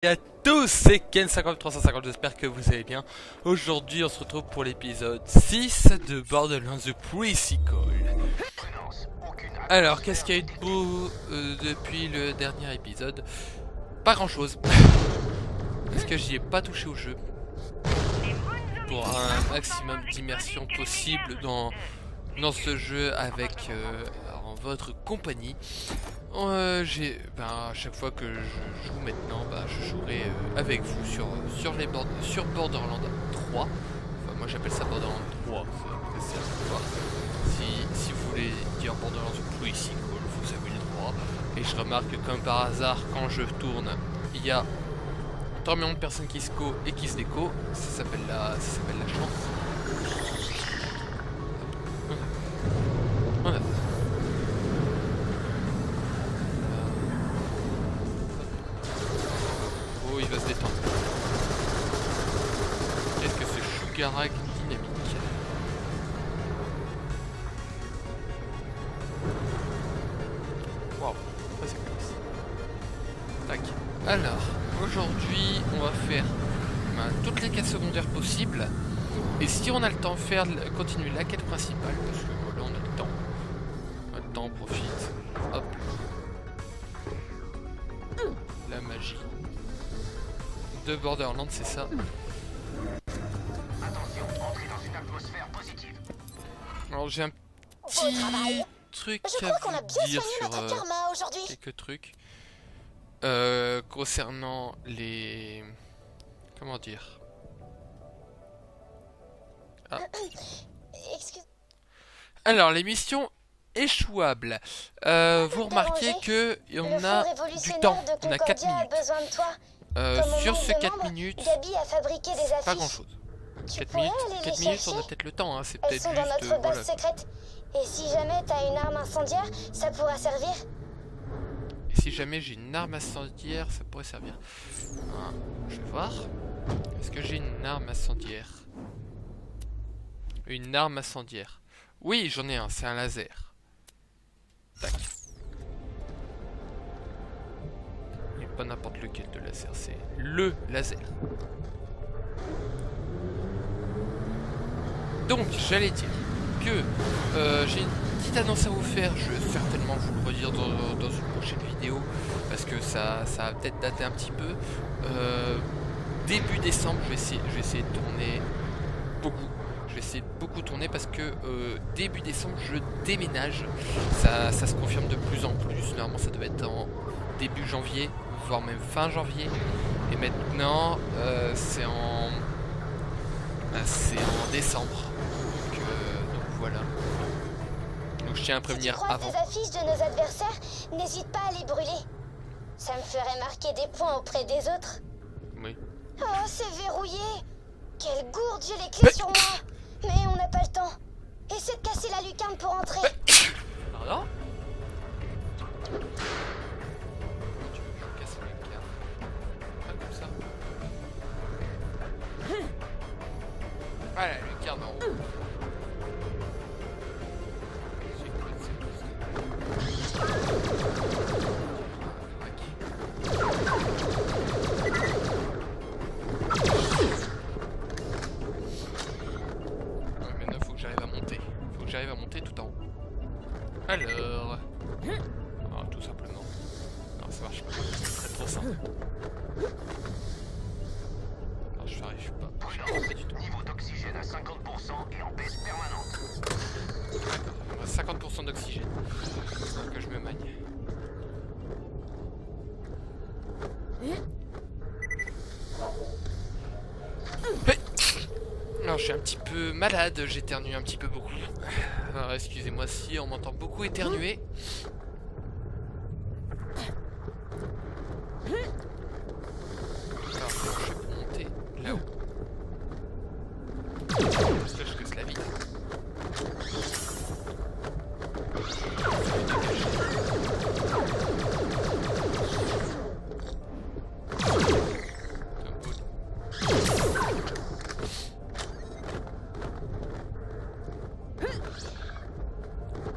Et à tous, c'est Ken50350, j'espère que vous allez bien. Aujourd'hui on se retrouve pour l'épisode 6 de Borderlands The Pre-Sequel. Alors qu'est-ce qu'il y a eu de beau depuis le dernier épisode? Pas grand chose. Parce que j'y ai pas touché au jeu. Pour un maximum d'immersion possible dans ce jeu avec en votre compagnie. À chaque fois que je joue maintenant, je jouerai avec vous sur Borderlands 3. Enfin, moi j'appelle ça Borderlands 3. C'est à voir. Si vous voulez dire Borderlands Pre-Sequel, vous avez le droit. Et je remarque que comme par hasard, quand je tourne, il y a 3 millions de personnes qui se co et qui se déco. Ça s'appelle la chance. Voilà. Oh, il va se détendre. Qu'est-ce que ce Sugarak dynamique? Waouh, ça c'est classe. Tac. Alors, aujourd'hui, on va faire toutes les quêtes secondaires possibles. Et si on a le temps, continuer la quête principale, parce que voilà, on a le temps. On a le temps, on profite. Hop. La magie de Borderlands, c'est ça. Attention, entrez dans une atmosphère positive. Alors j'ai un petit truc Je à crois qu'on a vous bien dire soigné sur notre karma aujourd'hui. quelques trucs concernant les... Comment dire? Excuse. Alors les missions échouables. Vous remarquez que on a du temps. On a 4 minutes. Besoin de toi. Sur ce 4 minutes, Gabi a fabriqué des affiches. pas grand chose. Tu 4 pourrais minutes, aller les 4 minutes, chercher. on a peut-être le temps, hein. C'est Elles peut-être sont dans juste... notre base voilà. secrète. Et si jamais t'as une arme incendiaire, ça pourra servir. Et si jamais j'ai une arme incendiaire, ça pourrait servir. Je vais voir. Est-ce que j'ai une arme incendiaire? Une arme incendiaire. Oui, j'en ai un, c'est un laser. Tac. Et pas n'importe lequel de laser, c'est le laser. Donc, j'allais dire que j'ai une petite annonce à vous faire. Je vais certainement vous le redire dans une prochaine vidéo, parce que ça va peut-être dater un petit peu. Début décembre, je vais essayer de tourner beaucoup. Je vais essayer de beaucoup tourner parce que début décembre, je déménage. Ça se confirme de plus en plus. Normalement, ça devait être en début janvier, voire même fin janvier. Et maintenant, c'est en décembre. Donc voilà. Donc je tiens à prévenir Si tu croises avant. des affiches de nos adversaires, n'hésite pas à les brûler. Ça me ferait marquer des points auprès des autres. Oui. Oh, c'est verrouillé. Quelle gourde, j'ai les clés sur moi. Mais on n'a pas le temps. Essaie de casser la lucarne pour entrer. Pardon? Tu veux que je casse le câble? Pas comme ça. Voilà, le lucarne en haut. Maintenant, faut que j'arrive à monter. Faut que j'arrive à monter tout en haut. Alors... Ah, tout simplement. Non, ça marche pas. C'est trop simple. Non, je n'arrive pas. Prudence, Pas du tout. niveau d'oxygène à 50% et en baisse permanente. Il me reste 50% d'oxygène. Donc que je me magne. Alors je suis un petit peu malade, j'éternue un petit peu beaucoup. Alors excusez-moi si on m'entend beaucoup éternuer. Alors je vais monter là-haut. Parce que je casse la vie.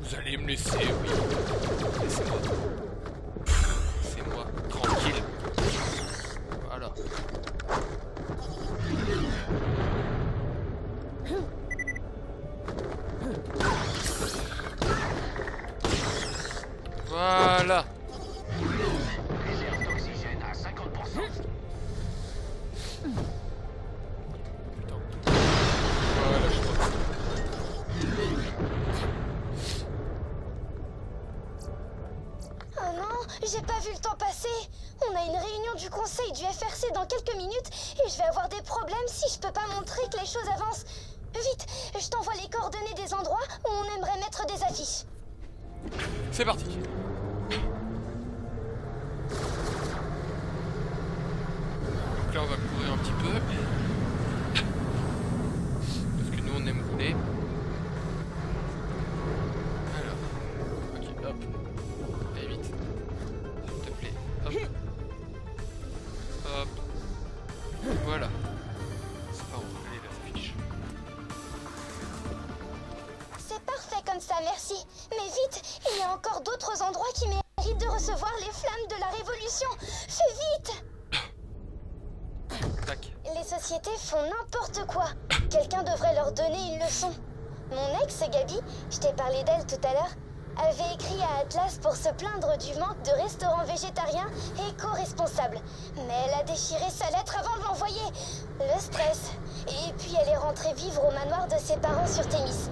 Vous allez me laisser, oui. Putain. Voilà, je crois. Oh non, j'ai pas vu le temps passer. On a une réunion du conseil du FRC dans quelques minutes et je vais avoir des problèmes si je peux pas montrer que les choses avancent. Vite, je t'envoie les coordonnées des endroits où on aimerait mettre des affiches. C'est parti. Donc là on va courir un petit peu. Parce que nous on aime rouler. Alors. Ok, hop. Allez vite. S'il te plaît. Hop. Hop. Voilà. C'est pas où aller la fiche. C'est parfait comme ça, merci. Mais vite, il y a encore d'autres endroits qui méritent de recevoir les flammes de la révolution. Fais vite! Tac. Les sociétés font n'importe quoi. Quelqu'un devrait leur donner une leçon. Mon ex, Gabi, je t'ai parlé d'elle tout à l'heure, avait écrit à Atlas pour se plaindre du manque de restaurants végétariens et éco-responsables. Mais elle a déchiré sa lettre avant de l'envoyer. Le stress. Et puis elle est rentrée vivre au manoir de ses parents sur Thémis.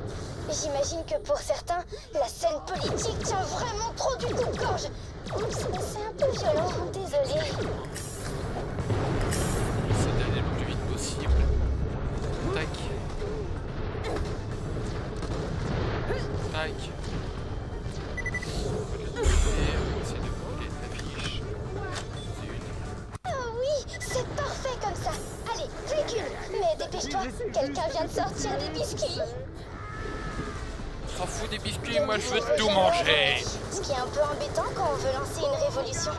J'imagine que pour certains, la scène politique tient vraiment trop du coupe-gorge. Oups, c'est un peu violent, désolée. J'essaie d'aller le plus vite possible. Tac. Tac. Et on va essayer de brûler l'affiche. C'est une. Oh oui, c'est parfait comme ça. Allez, recule. Mais dépêche-toi, quelqu'un vient de sortir des biscuits. On s'en fout des biscuits, moi je veux tout manger. Ce qui est un peu embêtant quand on veut lancer une révolution.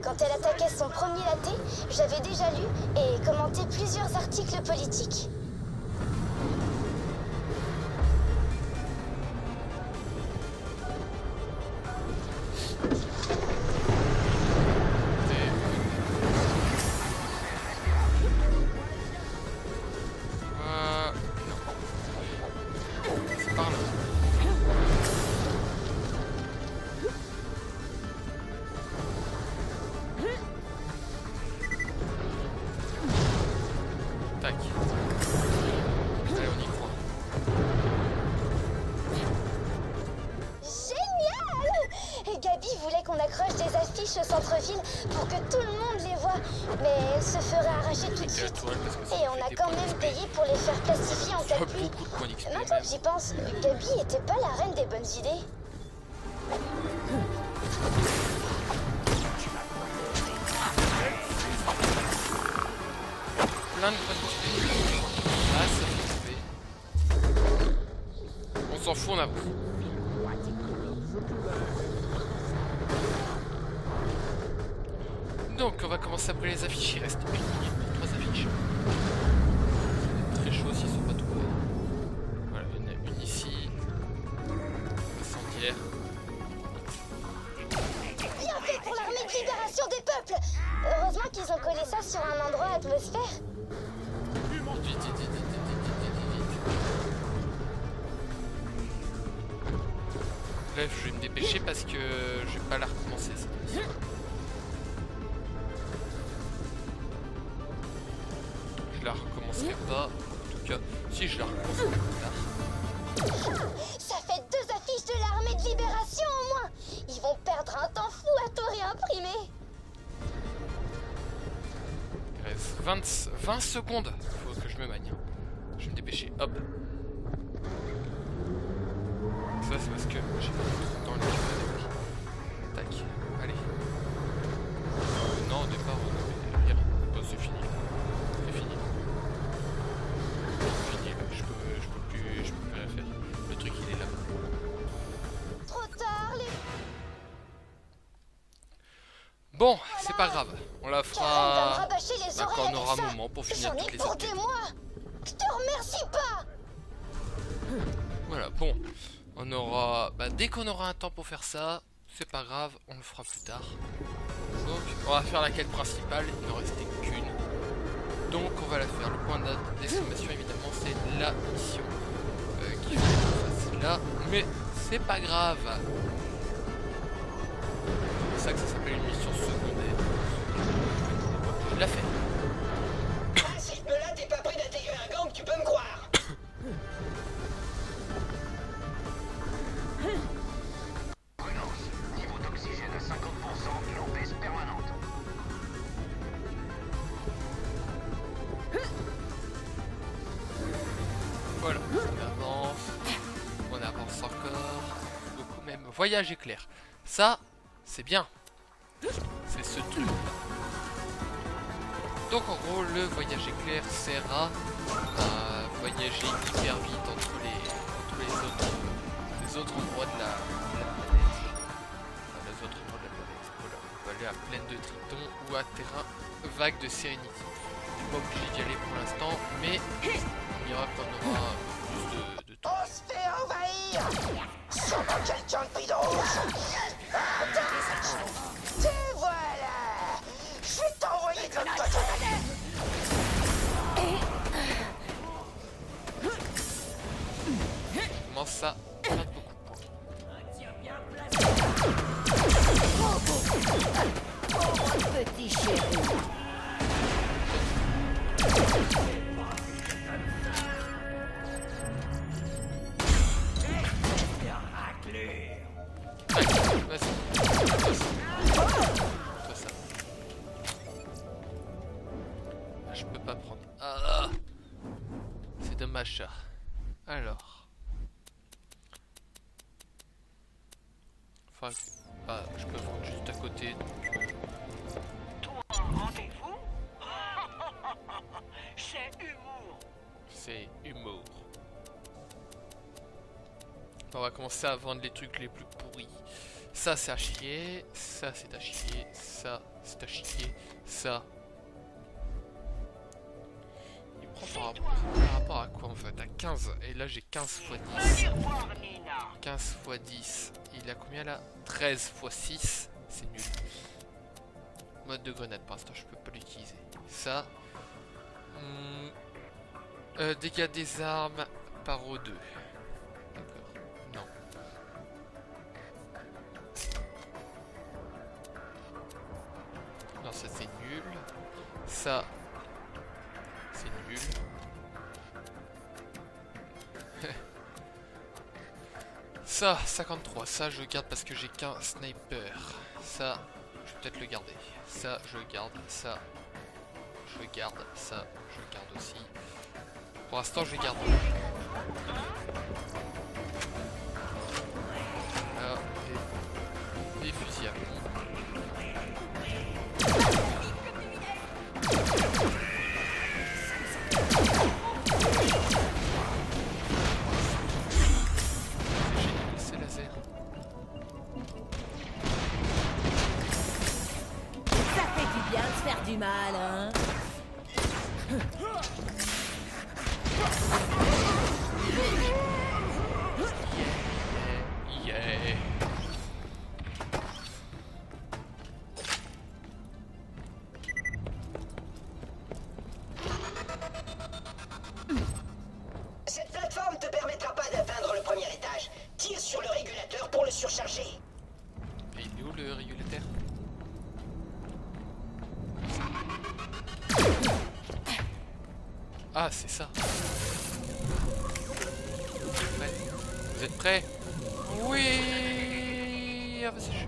Quand elle attaquait son premier latte, j'avais déjà lu et commenté plusieurs articles politiques. C'est par là. Tac. Allez, on y croit. Génial! Et Gabi voulait qu'on accroche des affiches au centre-ville pour que tout le monde les voit. Mais elle se ferait arracher tout de C'est la suite. toile parce que ça Et fait on a des quand points même d'XP. payé pour les faire plastifier en Ça fait calcul. beaucoup de points d'XP Maintenant même. que j'y pense, Gabi était pas la reine des bonnes idées. Plein de points d'XP. Ah, ça fait XP. On s'en fout, on a pris. Donc, on va commencer à brûler les affiches. Il reste 1 minute pour 3 affiches. C'est très chaud s'ils sont pas trouvés. Voilà, il y en a une ici. Incendiaire. Bien fait pour l'armée de libération des peuples! Heureusement qu'ils ont collé ça sur un endroit atmosphère. Vite, vite, vite, vite, vite, vite, vite. Là, je vais me dépêcher parce que je vais pas la recommencer cette mission. Je la recommencerai pas. En tout cas, si je la recommencerai plus tard. Ça fait 2 affiches de l'armée de libération au moins. Ils vont perdre un temps fou à tout réimprimer. Il reste 20 secondes. Faut que je me magne. Je vais me dépêcher. Hop. Ça, c'est parce que j'ai pas tout le temps le début. Tac. Allez. Non, au départ, on avait rien. Bon, c'est fini. C'est fini. C'est fini. Là. Je peux plus rien faire. Le truc, il est là. Trop tard, les... Bon, c'est pas grave. On la Karen va me fera rabâcher les bah, oreilles quand on avec aura ça. un moment pour finir J'en toutes ai les pour enquêtes. des mois. Je te remercie pas. Voilà, bon. On aura... Bah, dès qu'on aura un temps pour faire ça, c'est pas grave, on le fera plus tard. Donc, on va faire la quête principale, il n'en restait qu'une. Donc, on va la faire. Le point d'exclamation, évidemment, c'est la mission qu'il faut qu'on fasse là. Mais c'est pas grave. C'est ça que ça s'appelle une mission secondaire. Je l'ai fait. voyage éclair. Ça, c'est bien. C'est ce truc. Donc en gros, le voyage éclair sert à voyager hyper vite entre les autres endroits de la planète. Enfin, les autres endroits de la planète. Voilà. On peut aller à plaine de Triton ou à terrain vague de Serenity. Je suis pas obligé d'y aller pour l'instant, mais on ira quand on aura plus de temps. On se fait envahir! Sûrement quelqu'un de bidon rouge! Te voilà! Je vais t'envoyer de l'autre côté! Comment ça? Ça a beaucoup de points. Oh, petit chéri. Vas-y. Toi ça. Ah, je peux pas prendre. Ah, c'est dommage ça. Alors. Enfin, bah, je peux prendre juste à côté. Toi, rendez-vous? C'est humour! C'est humour. On va commencer à vendre les trucs les plus pourris. Ça c'est à chier, ça c'est à chier, ça c'est à chier, ça. Il prend par rapport à quoi en fait? À 15, et là j'ai 15 x 10. 15 x 10, il a combien là? 13 x 6, c'est nul. Mode de grenade, pour l'instant je peux pas l'utiliser. Ça. Dégâts des armes par O2. D'accord. Non. Non, ça c'est nul. Ça, c'est nul. Ça, 53. Ça, je garde parce que j'ai qu'un sniper. Ça, je vais peut-être le garder. Ça, je garde. Ça, je garde. Ça, je garde aussi. Pour l'instant, je garde. Là, des fusils à pompe. C'est génial, ces lasers. Ça fait du bien de se faire du mal, hein? Yeah. Cette plateforme te permettra pas d'atteindre le premier étage. Tire sur le régulateur pour le surcharger. Et il est où le régulateur? Ah, c'est ça. Ouais. Vous êtes prêts? Oui. Ah, vas-y, je...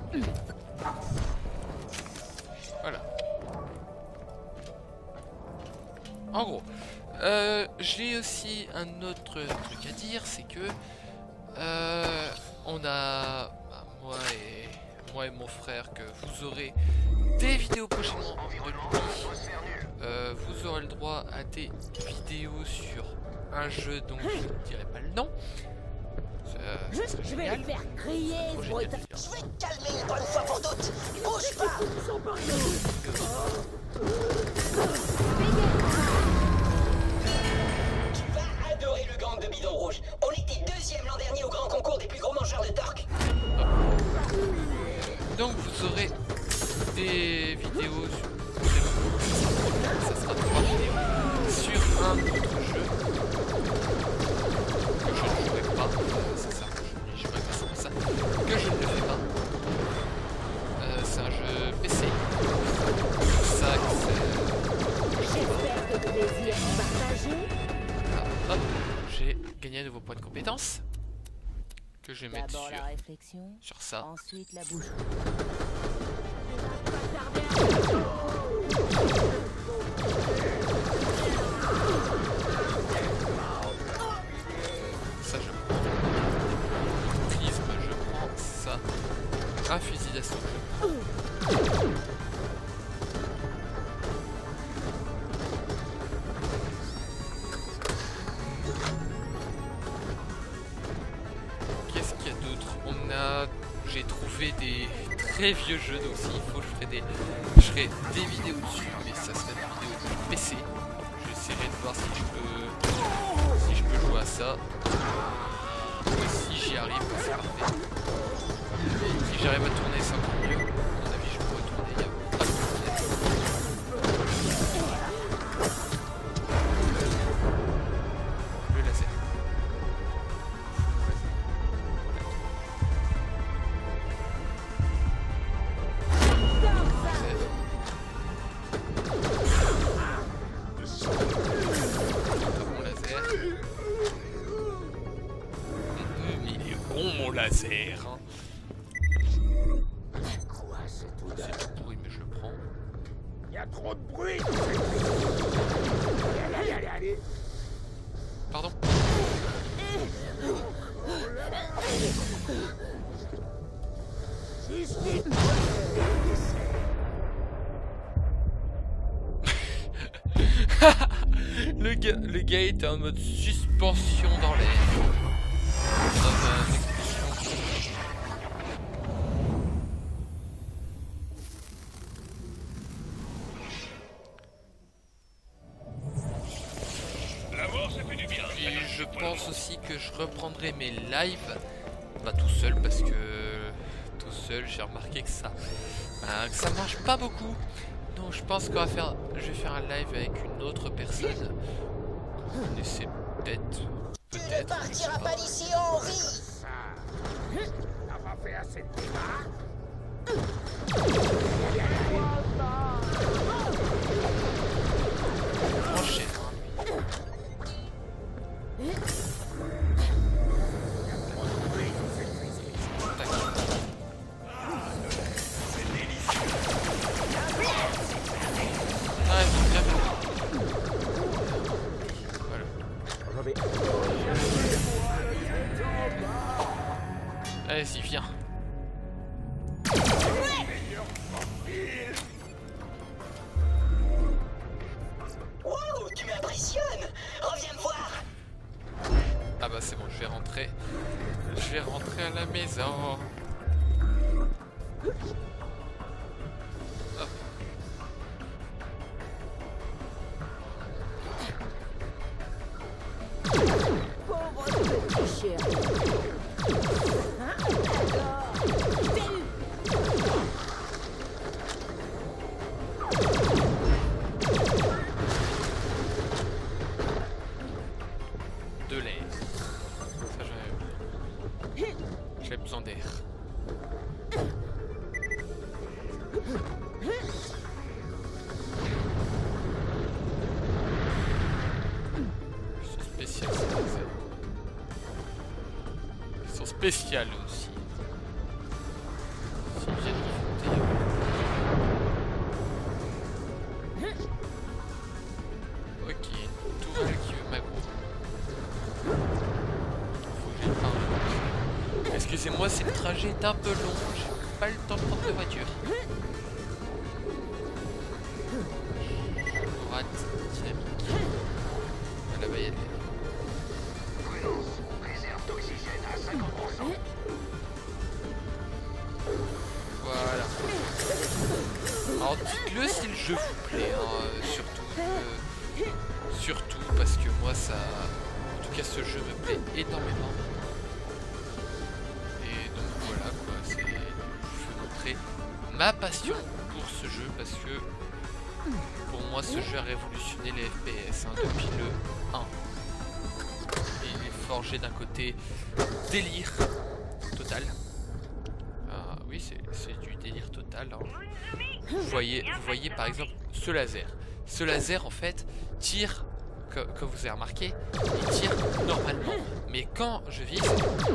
Voilà. En gros, j'ai aussi un autre truc à dire, c'est que on a moi et mon frère, que vous aurez des vidéos prochainement de lui. Vous aurez le droit à des vidéos sur un jeu dont je ne dirai pas le nom. Ça serait Je vais génial. le faire crier, Trop ce génial, brutard. d'ailleurs. Je vais te calmer une bonne fois pour toutes. Bouge pas. Tu vas adorer le gang de bidon rouge. On était deuxième l'an dernier au grand concours des plus gros mangeurs de torque. Donc vous aurez des vidéos ça sera 3 vidéos sur un autre jeu que je ne jouerai pas, c'est ça, je jouerai pas, c'est pour ça que je ne le fais pas. C'est un jeu PC. Ça, J'espère que le plaisir est partagé. ah, hop, j'ai gagné un nouveau point de compétence que je vais mettre D'abord la réflexion, sur ça. ensuite la bouche. Ça je prends. Prisme, je prends ça. retrouver des très vieux jeux aussi. Il faut que je ferai des vidéos dessus, mais ça serait des vidéos de PC. J'essaierai de voir si je peux jouer à ça. Si j'y arrive, c'est parfait. Et si j'arrive à tourner ça encore mieux, à mon avis, je pourrais tourner. Il y a pas de problème. Le laser. Mon laser. Quoi, c'est tout C'est tout pourri, mais je le prends. Il y a trop de bruit. Allez, allez, allez. Pardon. Le gars était en mode suspension dans l'air. Et je pense aussi que je reprendrai mes lives, pas tout seul parce que tout seul j'ai remarqué que ça marche pas beaucoup. Donc je pense je vais faire un live avec une autre personne que vous connaissez peut-être. Tu ne partiras pas d'ici en vie. T'as pas fait assez de dégâts. Franchir. Allez-y, viens. Wow, tu m'impressionnes. Reviens me voir. Ah bah c'est bon, je vais rentrer. Je vais rentrer à la maison. Hop. Pauvre petit chien. De l'air. Ça j'ai besoin d'air. C'est spécial, ils sont spéciales aussi. S'ils viennent me monter. Ok, tout le qui veut m'aggro. Faut que j'aille par là. Excusez-moi si le trajet est un peu long, j'ai pas le temps de prendre de voiture. Droite, dynamique. Ah, là-bas il y a des... Prudence. Réserve d'oxygène à 50%. Voilà. Alors dites-le si le jeu vous plaît, hein, surtout parce que moi ça... En tout cas ce jeu me plaît énormément. Et donc voilà quoi, je veux montrer ma passion pour ce jeu parce que pour moi ce jeu a révolutionné les FPS depuis le 1. Et il est forgé d'un côté délire total. Oui, c'est du délire total. Hein. Vous voyez par exemple ce laser. Ce laser en fait tire, comme vous avez remarqué, il tire normalement. Mais quand je vise,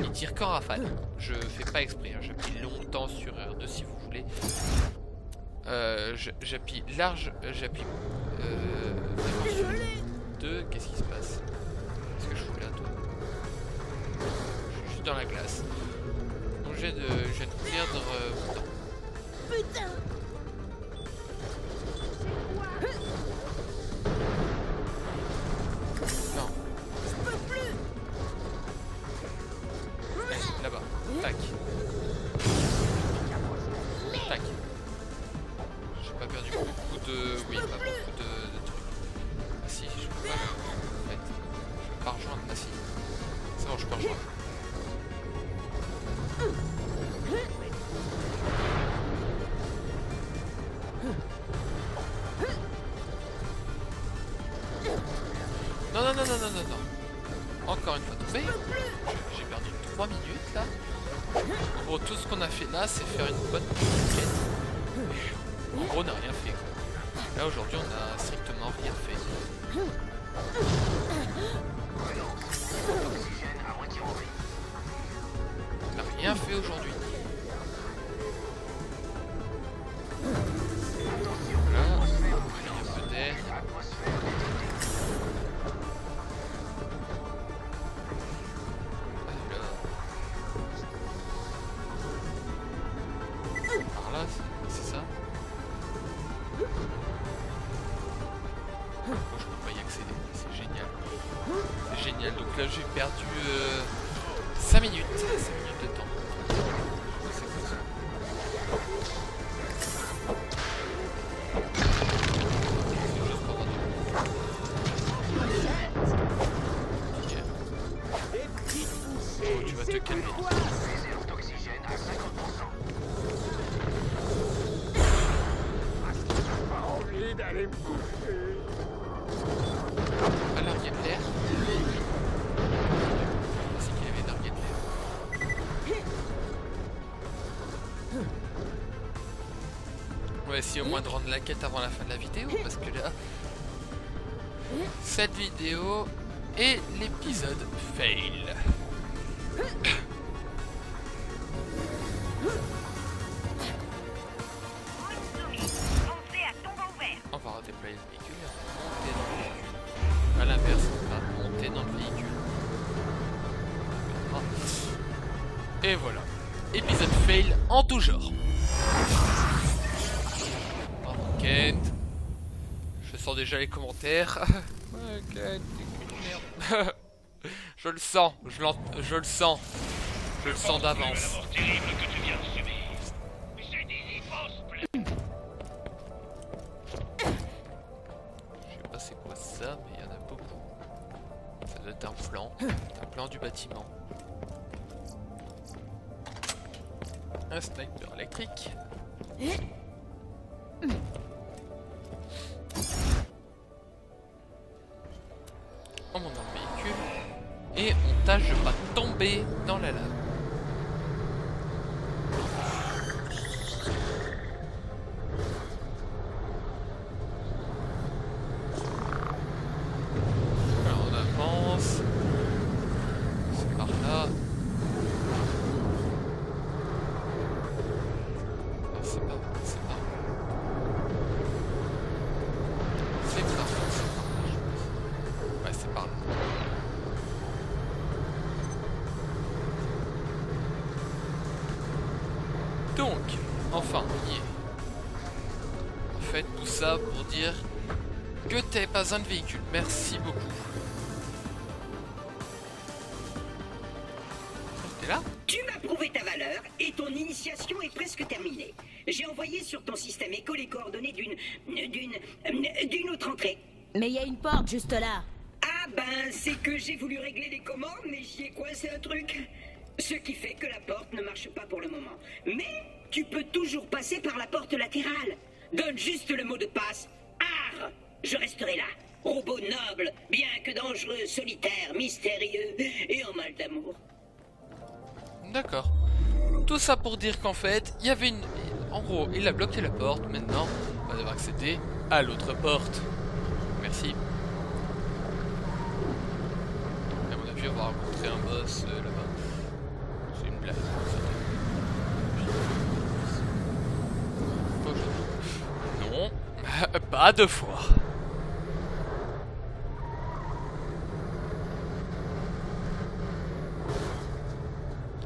il tire qu'en rafale. Je fais pas exprès, hein. J'appuie longtemps sur R2 si vous voulez. J'appuie large, j'appuie sur 2, qu'est-ce qui se passe? Qu'est-ce que je fous là toi? Je suis juste dans la glace. Donc j'ai de perdre mon temps. Putain. Non. Je peux plus. Là-bas. Tac. bon, je peux rejoindre. Non, non, non, non, non, non, non. Encore une fois tombé. J'ai perdu 3 minutes là. En gros, tout ce qu'on a fait là, c'est faire une bonne petite quête. En gros, on n'a rien fait, quoi. Là, aujourd'hui, on a strictement rien fait. On n'a rien fait aujourd'hui. Voilà, on va un peu d'air. Par là, c'est ça. Moi, je peux pas y accéder, c'est génial. C'est génial, donc là j'ai perdu 5 minutes. 5 minutes de temps. C'est quoi ça? C'est juste pour rendre. Ok. Oh, tu vas te calmer. Réserve d'oxygène à 50%. Pas envie d'aller me coucher. Ah, larguer de l'air. C'est qu'il y avait largué de l'air. On va essayer au moins de rendre la quête avant la fin de la vidéo, parce que là, cette vidéo est l'épisode fail. On va redéployer le véhicule et on va monter dans le véhicule. À l'inverse, on va monter dans le véhicule. Et voilà. Épisode fail en tout genre. Bravo Kent. Je sens déjà les commentaires. Ouais, Kent, t'es qu'une merde. Je le sens, je le sens. Je le sens d'avance. Terrible que tu viens de subir. C'est des immenses plaies. Je sais pas c'est quoi ça, mais il y en a beaucoup. Ça doit être un plan du bâtiment. Un sniper électrique. On monte dans le véhicule et on tâche de pas tomber dans la lave. Alors on avance. C'est par là. Non, c'est pas. C'est par là, je pense. Ouais, c'est par là. Donc, enfin, on y est. En fait, tout ça pour dire que t'avais pas besoin de véhicule. Merci beaucoup. T'es là? Tu m'as prouvé ta valeur et ton initiation est presque terminée. J'ai envoyé sur ton système écho les coordonnées d'une autre entrée. Mais il y a une porte juste là. Ah ben, c'est que j'ai voulu régler les commandes, mais j'y ai coincé un truc. Ce qui fait que la porte ne marche pas pour le moment. Mais tu peux toujours passer par la porte latérale. Donne juste le mot de passe. Arr! Je resterai là. Robot noble, bien que dangereux, solitaire, mystérieux et en mal d'amour. D'accord. Tout ça pour dire qu'en fait, il y avait une... En gros, il a bloqué la porte. Maintenant, on va devoir accéder à l'autre porte. Merci. À mon avis, on va rencontrer un boss là-bas. C'est une blague. Non, pas deux fois.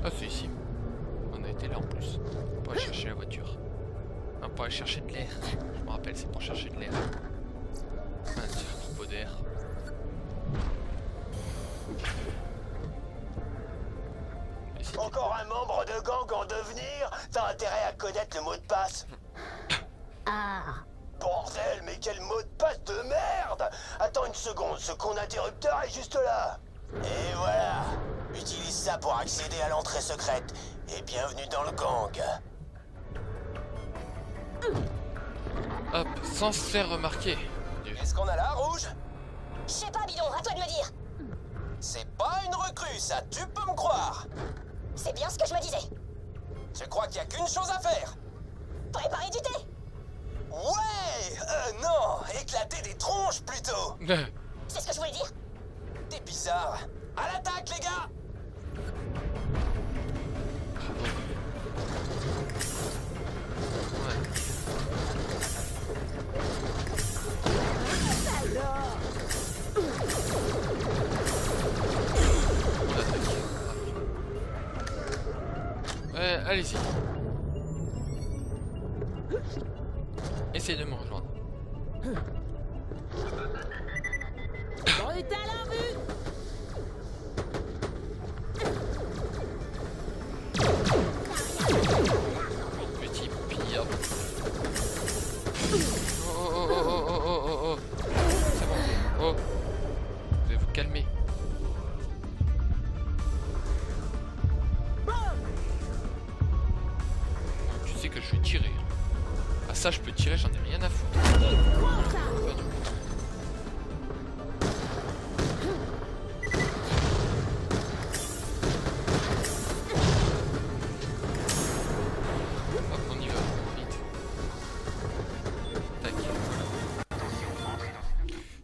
Ah, c'est ici. On a été là en plus. Pour aller chercher la voiture. Non, pour aller chercher de l'air. Je me rappelle, c'est pour chercher de l'air. Ah, tiens, propos d'air. Encore un membre de gang en devenir? T'as intérêt à connaître le mot de passe. Ah. Bordel, mais quel mot de passe de merde! Attends une seconde, ce con d'interrupteur est juste là. Et voilà. Utilise ça pour accéder à l'entrée secrète. Et bienvenue dans le gang. Hop, sans se faire remarquer. Qu'est-ce qu'on a là, Rouge? Je sais pas, Bidon, à toi de me dire. C'est pas une recrue, ça, tu peux me croire. C'est bien ce que je me disais. Je crois qu'il y a qu'une chose à faire. Préparer du thé. Ouais, non, éclater des tronches plutôt. C'est ce que je voulais dire. T'es bizarre. À l'attaque, les gars. Allez-y. Essayez de me rejoindre. Brutal en vue. Petit pire. Oh. C'est bon. Oh. Vous devez vous calmer. Tu sais que je vais tirer. Ah ça je peux tirer, j'en ai rien à foutre. Pas du tout. Hop, on y va, vite. Tac.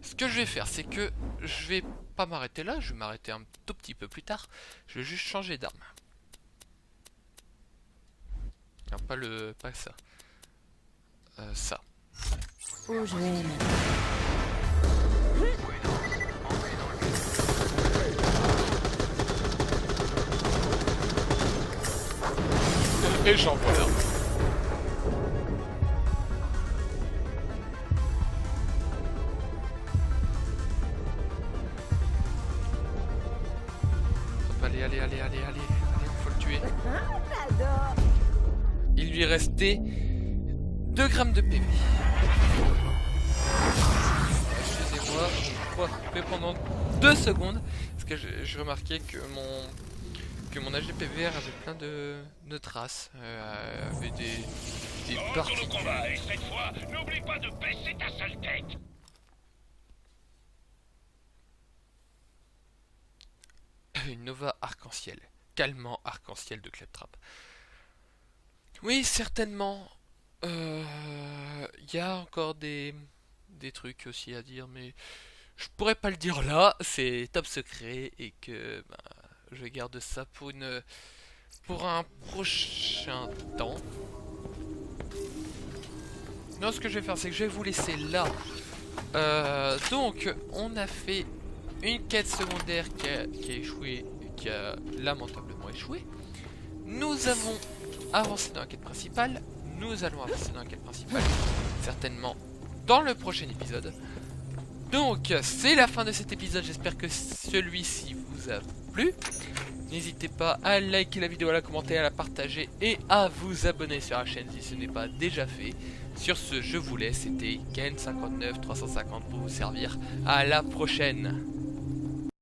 Ce que je vais faire, c'est que je vais pas m'arrêter là, je vais m'arrêter un tout petit peu plus tard. Je vais juste changer d'arme. Non, pas ça. Ça. Oh, je vais. Et j'en voilà. Allez, on faut le tuer. Il lui restait 2 grammes de PV. Excusez-moi, je vais couper pendant 2 secondes parce que je remarquais que mon HDPVR avait plein de traces, avait des Entre parties. le combat, et cette fois, n'oublie pas de baisser ta sale tête. Une Nova arc-en-ciel, calmant arc-en-ciel de Claptrap. Oui, certainement. Il y a encore des trucs aussi à dire, mais je pourrais pas le dire là, c'est top secret et que je garde ça pour un prochain temps. Non, ce que je vais faire, c'est que je vais vous laisser là. Donc, on a fait une quête secondaire qui a échoué, qui a lamentablement échoué. Nous avons avancé dans la quête principale. Nous allons avancer dans la quête principale, certainement dans le prochain épisode. Donc, c'est la fin de cet épisode. J'espère que celui-ci vous a plu. N'hésitez pas à liker la vidéo, à la commenter, à la partager et à vous abonner sur la chaîne si ce n'est pas déjà fait. Sur ce, je vous laisse. C'était Ken59350 pour vous servir. À la prochaine.